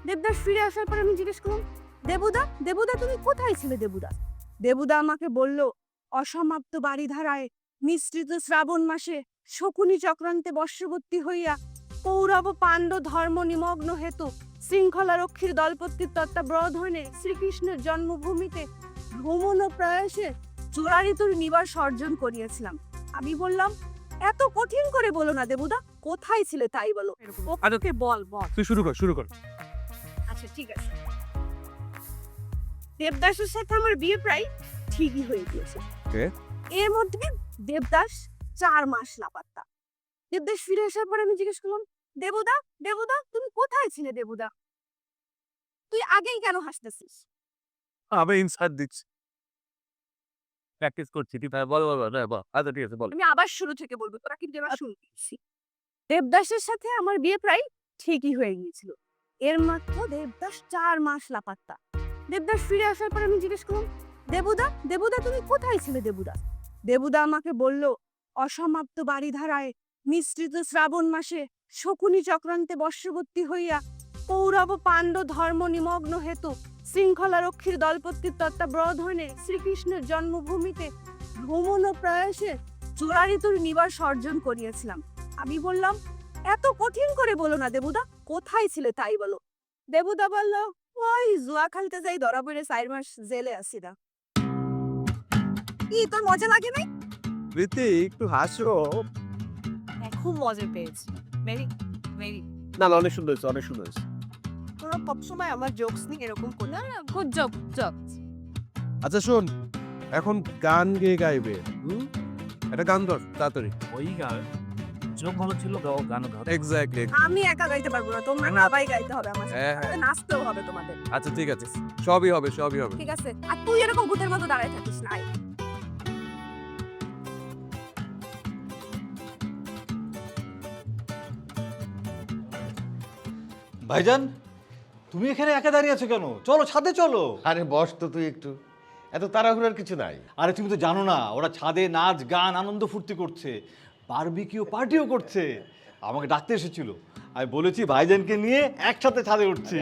দেবদাস ফিরে আসার পর আমি জিজ্ঞেস করলাম, দেবুদা দেবুদা তুমি কোথায় ছিলে দেবুদা? দেবুদা আমাকে বলল, অসমাপ্ত বাড়িধারায় মিশ্রিত শ্রাবণ মাসে শকুনি চক্রান্তে বর্ষবর্তী হইয়া কৌরব পাণ্ড ধর্ম নিমগ্ন হেতু শৃঙ্খলা রক্ষীর দলপতির তত্ত্বাবধানে শ্রীকৃষ্ণের জন্মভূমিতে ভ্রমণ ও প্রয়াসে চূড়ারিতুর নিবাস অর্জন করিয়াছিলাম। আমি বললাম, এত কঠিন করে বলো না দেবুদা, কোথায় ছিলে তাই বলো। ওকে বল বল। তুই শুরু কর। আচ্ছা ঠিক আছে। দেবদাসের সাথে আমার বিয়ে প্রায় ঠিকই হয়ে গিয়েছে। এর মধ্যে দেবদাস 4 মাস লাপাত্তা। দেবদাস ফিরে আসার পর আমি জিজ্ঞেস করলাম, দেবুদা দেবুদা তুমি কোথায় ছিলে দেবুদা? তুই আগেই কেন হাসতেছিস? আমি ইনসাইড দিচ্ছি, প্র্যাকটিস করছি। তুই বল। আচ্ছা ঠিক আছে বল। আমি আবার শুরু থেকে বলবো, তোরা কিন্তু এবার শুনতেছি। দেবদাসের সাথে আমার বিয়ে প্রায় ঠিকই হয়ে গিয়েছিল। এর মাত্র দেবদাস 4 মাস লাপাত্তা। দেবদাস ফিরে আসার পর আমি জিজ্ঞেস করলাম, দেবুদা দেবুদা তুমি কোথায় ছিলে দেবুদা? দেবুদা আমাকে বলল, অসমাপ্ত বাড়িধারায় মিশ্রিত শ্রাবণ মাসে শকুনি চক্রান্তে বর্ষবর্তী হইয়া কৌরব পাণ্ড ধর্ম নিমগ্ন হেতু শৃঙ্খলা রক্ষীর দলপতির তত্ত্বাবধানে শ্রীকৃষ্ণের জন্মভূমিতে ভ্রমণ ও প্রয়াসে চূড়ারিতুর নিবাস অর্জন করিয়াছিলাম। আমি বললাম, এত কঠিন করে বলো না দেবুদা, কোথায় ছিলে তাই বলো। দেবুদা বলল, ওই জুয়া খেলতে যাই ধরা পড়ে 4 মাস জেলে আছি না। কি তোর মজা লাগে নাই? প্রীতি একটু হাসো। খুব মজা পেয়েছি। মেরি মেরি না অনেক সুন্দর হয়েছে। তোরা সবসময় আমার জোকস নিয়ে এরকম কর না। Good job jobs. আচ্ছা শোন, এখন গান গেয়ে গাইবে। একটা গান ধর তাড়াতাড়ি। ওই গান যোগ ভালো ছিল, গাও গান গাও। এক্স্যাক্টলি। আমি একা গাইতে পারবো না, তোমরা সবাই গাইতে হবে আমার সাথে। হ্যাঁ। নাচতেও হবে তোমাদের। আচ্ছা ঠিক আছে, সবই হবে। ঠিক আছে, আর তুই এরকম ভূতের মতো দাঁড়ায় থাকিস না। আয়। ভাইজান, তুমি এখানে একা দাঁড়িয়ে আছো কেন? চলো ছাদে চলো। আরে বস তো তুই একটু, এত তাড়াহুড়ার কিছু নাই। আরে তুমি তো জানো না, ওরা ছাদে নাচ গান আনন্দ ফুর্তি করছে, বারবিকিউ পার্টিও করছে। আমাকে ডাকতে এসেছিল, আমি বলেছি ভাইজানকে নিয়ে একসাথে ছাদে উঠছি।